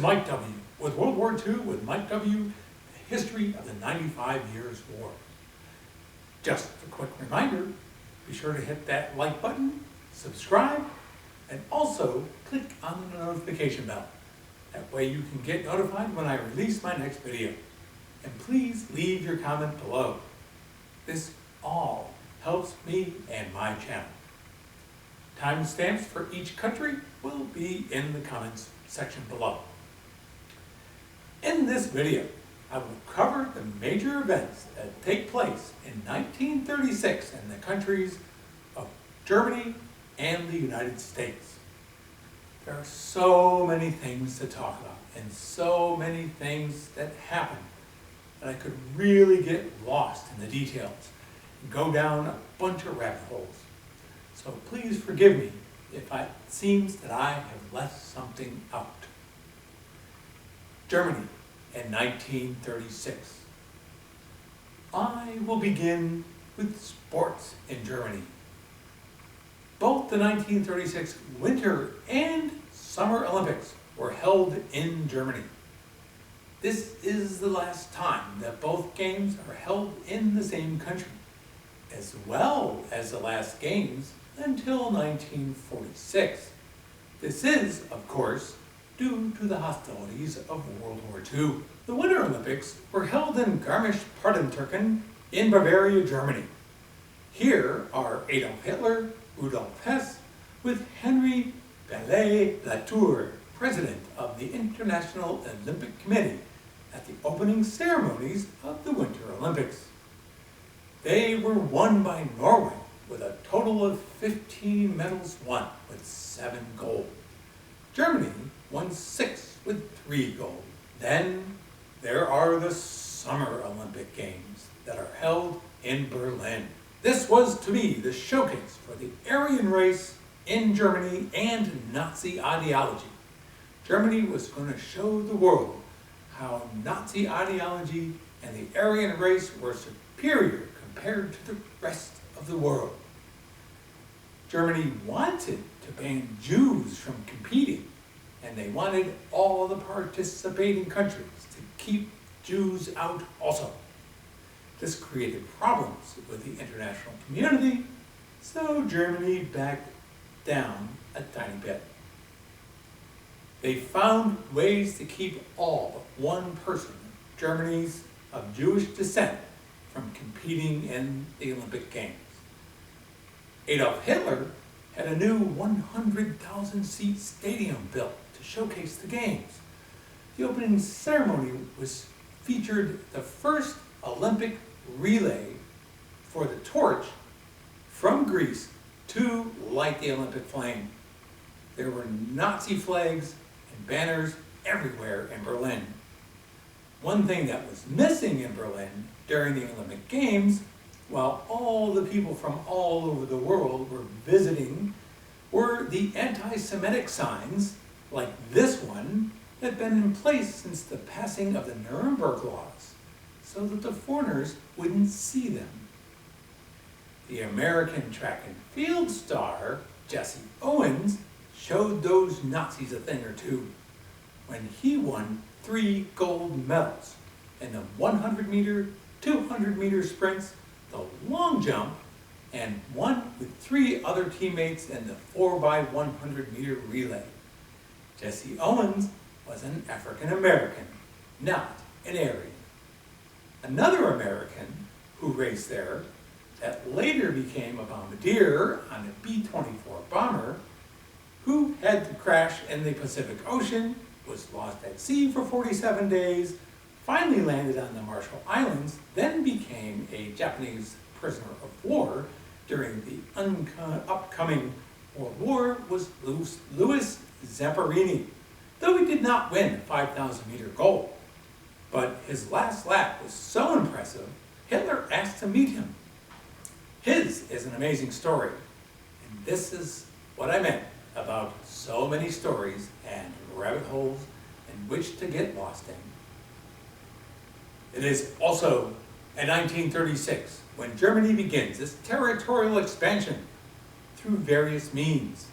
Mike W. with World War II with Mike W., the history of the 95 Years' War. Just a quick reminder, be sure to hit that like button, subscribe, and also click on the notification bell. That way you can get notified when I release my next video. And please leave your comment below. This all helps me and my channel. Timestamps for each country will be in the comments section below. In this video, I will cover the major events that take place in 1936 in the countries of Germany and the United States. There are so many things to talk about and so many things that happened that I could really get lost in the details and go down a bunch of rabbit holes. So please forgive me if it seems that I have left something out. Germany in 1936. I will begin with sports in Germany. Both the 1936 Winter and Summer Olympics were held in Germany. This is the last time that both games are held in the same country, as well as the last games until 1946. This is, of course, due to the hostilities of World War II. The Winter Olympics were held in Garmisch-Partenkirchen in Bavaria, Germany. Here are Adolf Hitler, Rudolf Hess, with Henry Ballet-Latour, president of the International Olympic Committee, at the opening ceremonies of the Winter Olympics. They were won by Norway with a total of 15 medals won, with 7 gold. Germany won 6 with 3 gold. Then there are the Summer Olympic Games that are held in Berlin. This was to be the showcase for the Aryan race in Germany and Nazi ideology. Germany was going to show the world how Nazi ideology and the Aryan race were superior compared to the rest of the world. Germany wanted to ban Jews from competing, and they wanted all the participating countries to keep Jews out also. This created problems with the international community, so Germany backed down a tiny bit. They found ways to keep all but one person, Germany's of Jewish descent, from competing in the Olympic Games. Adolf Hitler had a new 100,000 seat stadium built to showcase the games. The opening ceremony featured the first Olympic relay for the torch from Greece to light the Olympic flame. There were Nazi flags and banners everywhere in Berlin. One thing that was missing in Berlin during the Olympic Games, while all the people from all over the world were visiting, were the anti-Semitic signs, like this one, that had been in place since the passing of the Nuremberg laws, so that the foreigners wouldn't see them. The American track and field star, Jesse Owens, showed those Nazis a thing or two when he won 3 gold medals in the 100-meter, 200-meter sprints, the long jump, and won with 3 other teammates in the 4x100-meter relay. Jesse Owens was an African American, not an Aryan. Another American who raced there, that later became a bombardier on a B-24 bomber, who had to crash in the Pacific Ocean, was lost at sea for 47 days, finally landed on the Marshall Islands, then became a Japanese prisoner of war during the upcoming World War, was Louis Zamperini, though he did not win the 5,000-meter gold. But his last lap was so impressive, Hitler asked to meet him. His is an amazing story, and this is what I meant about so many stories and rabbit holes in which to get lost in. It is also in 1936 when Germany begins its territorial expansion through various means.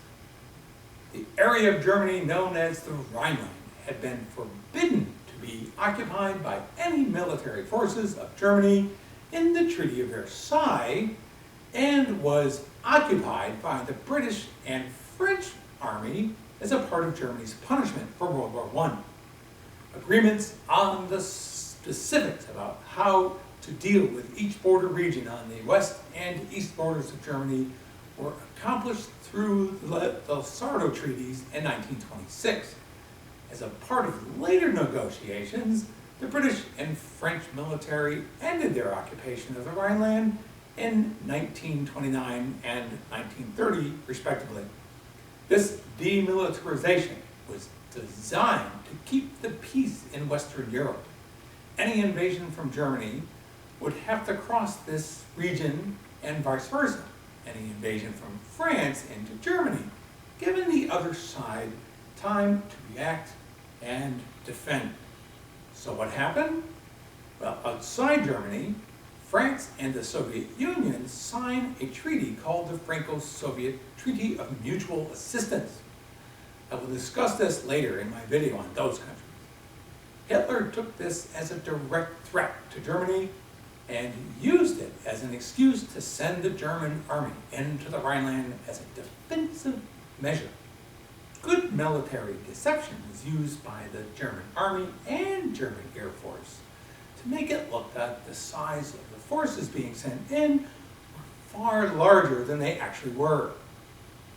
The area of Germany known as the Rhineland had been forbidden to be occupied by any military forces of Germany in the Treaty of Versailles, and was occupied by the British and French Army as a part of Germany's punishment for World War I. Agreements on the specifics about how to deal with each border region on the west and east borders of Germany were accomplished through the Sardo treaties in 1926. As a part of later negotiations, the British and French military ended their occupation of the Rhineland in 1929 and 1930, respectively. This demilitarization was designed to keep the peace in Western Europe. Any invasion from Germany would have to cross this region and vice versa. Any invasion from France into Germany, giving the other side time to react and defend. So what happened? Well, outside Germany, France and the Soviet Union signed a treaty called the Franco-Soviet Treaty of Mutual Assistance. I will discuss this later in my video on those countries. Hitler took this as a direct threat to Germany and used it as an excuse to send the German army into the Rhineland as a defensive measure. Good military deception was used by the German army and German Air Force to make it look that the size of the forces being sent in were far larger than they actually were.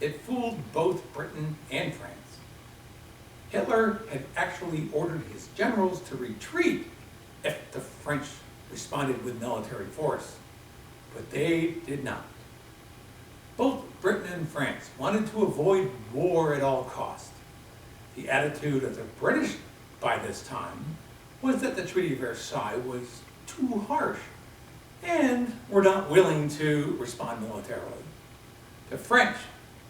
It fooled both Britain and France. Hitler had actually ordered his generals to retreat if the French responded with military force, but they did not. Both Britain and France wanted to avoid war at all costs. The attitude of the British by this time was that the Treaty of Versailles was too harsh and were not willing to respond militarily. The French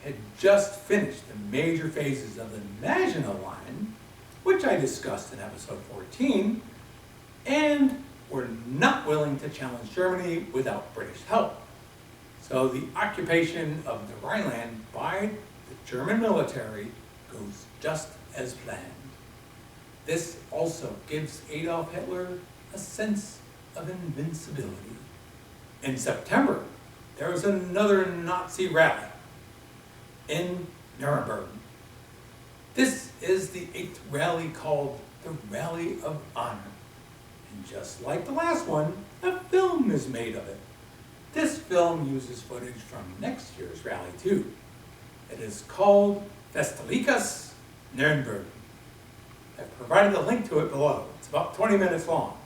had just finished the major phases of the Maginot Line, which I discussed in episode 14, and were not willing to challenge Germany without British help. So the occupation of the Rhineland by the German military goes just as planned. This also gives Adolf Hitler a sense of invincibility. In September, there was another Nazi rally in Nuremberg. This is the 8th rally called the Rally of Honor. And just like the last one, a film is made of it. This film uses footage from next year's rally too. It is called Festliches Nuremberg. I've provided a link to it below. It's about 20 minutes long,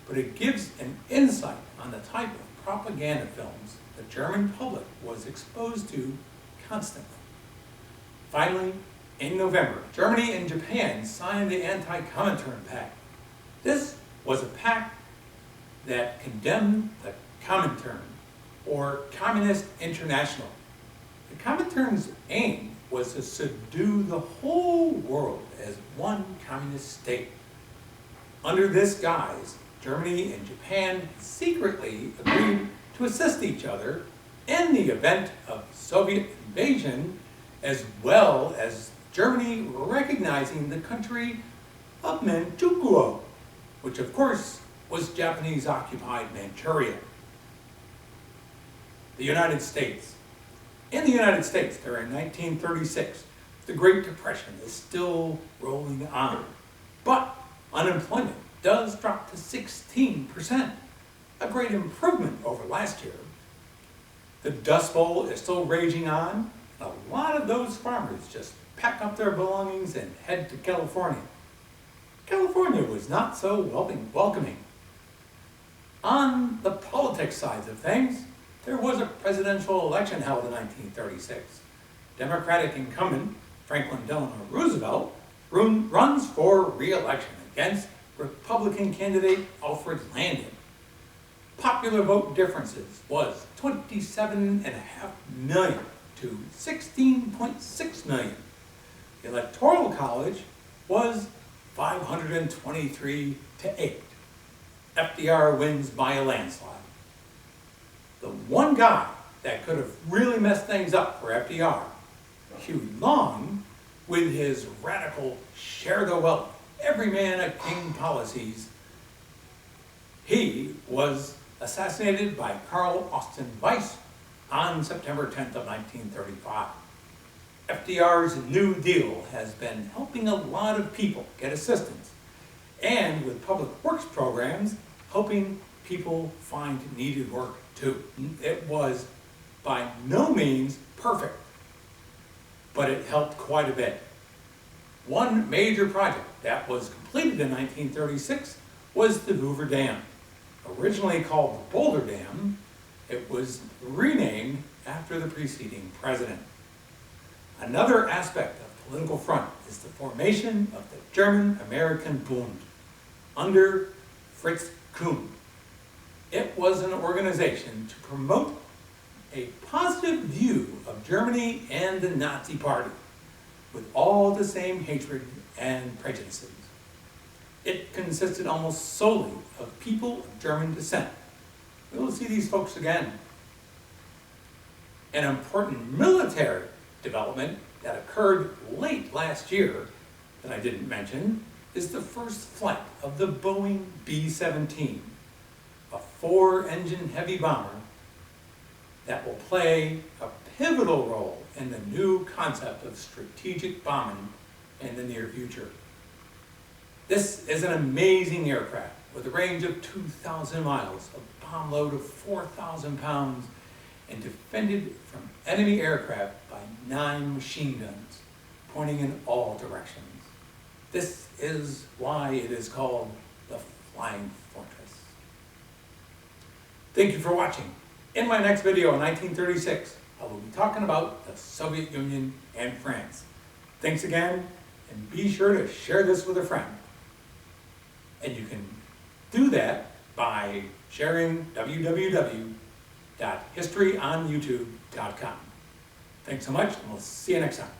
but it gives an insight on the type of propaganda films the German public was exposed to constantly. Finally, in November, Germany and Japan signed the Anti-Comintern Pact. This was a pact that condemned the Comintern, or Communist International. The Comintern's aim was to subdue the whole world as one communist state. Under this guise, Germany and Japan secretly agreed to assist each other in the event of Soviet invasion, as well as Germany recognizing the country of Manchukuo, which of course was Japanese-occupied Manchuria. The United States. In the United States, during 1936, the Great Depression is still rolling on, but unemployment does drop to 16%, a great improvement over last year. The Dust Bowl is still raging on, and a lot of those farmers just pack up their belongings and head to California. California was not so welcoming. On the politics side of things, there was a presidential election held in 1936. Democratic incumbent Franklin Delano Roosevelt runs for re-election against Republican candidate Alfred Landon. Popular vote differences was 27.5 million to 16.6 million. The Electoral College was 523 to 8. FDR wins by a landslide. The one guy that could have really messed things up for FDR, Huey Long, with his radical share the wealth every man a king policies, he was assassinated by Carl Austin Weiss on September 10th of 1935. FDR's New Deal has been helping a lot of people get assistance, and with public works programs, helping people find needed work too. It was by no means perfect, but it helped quite a bit. One major project that was completed in 1936 was the Hoover Dam. Originally called the Boulder Dam, it was renamed after the preceding president. Another aspect of the political front is the formation of the German-American Bund under Fritz Kuhn. It was an organization to promote a positive view of Germany and the Nazi Party, with all the same hatred and prejudices. It consisted almost solely of people of German descent. We'll see these folks again. An important military development that occurred late last year that I didn't mention is the first flight of the Boeing B-17, a 4-engine heavy bomber that will play a pivotal role in the new concept of strategic bombing in the near future. This is an amazing aircraft with a range of 2,000 miles, a bomb load of 4,000 pounds, and defended from enemy aircraft by 9 machine guns, pointing in all directions. This is why it is called the Flying Fortress. Thank you for watching. In my next video in 1936, I will be talking about the Soviet Union and France. Thanks again, and be sure to share this with a friend. And you can do that by sharing www.historyonyoutube.com. Thanks so much, and we'll see you next time.